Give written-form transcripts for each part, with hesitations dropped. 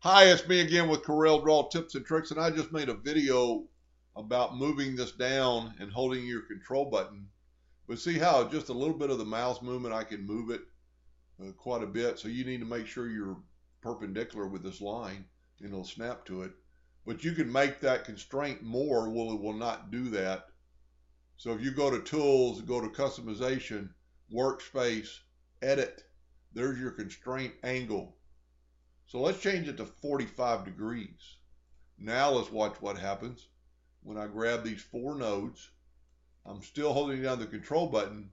Hi, it's me again with Corel Draw Tips and Tricks, and I just made a video about moving this down and holding your control button. But see how just a little bit of the mouse movement, I can move it quite a bit. So you need to make sure you're perpendicular with this line and it'll snap to it. But you can make that constraint more, well, it will not do that. So if you go to Tools, go to Customization, Workspace, Edit, there's your constraint angle. So let's change it to 45 degrees. Now let's watch what happens when I grab these four nodes. I'm still holding down the control button.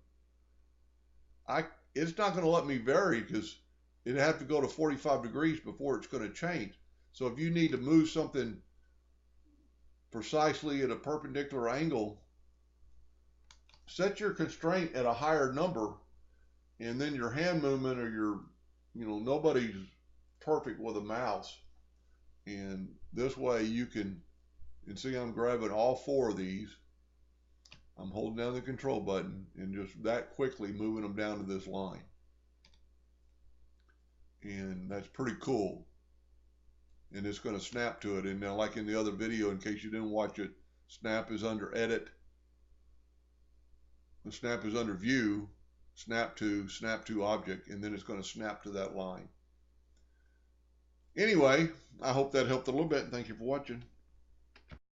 It's not going to let me vary because it'd have to go to 45 degrees before it's going to change. So if you need to move something precisely at a perpendicular angle, set your constraint at a higher number, and then your hand movement or nobody's perfect with a mouse. And this way you can, and see I'm grabbing all four of these. I'm holding down the control button and just that quickly moving them down to this line. And that's pretty cool. And it's going to snap to it. And now, like in the other video, in case you didn't watch it, snap is under edit. The snap is under view, snap to object, and then it's going to snap to that line. Anyway, I hope that helped a little bit, and thank you for watching.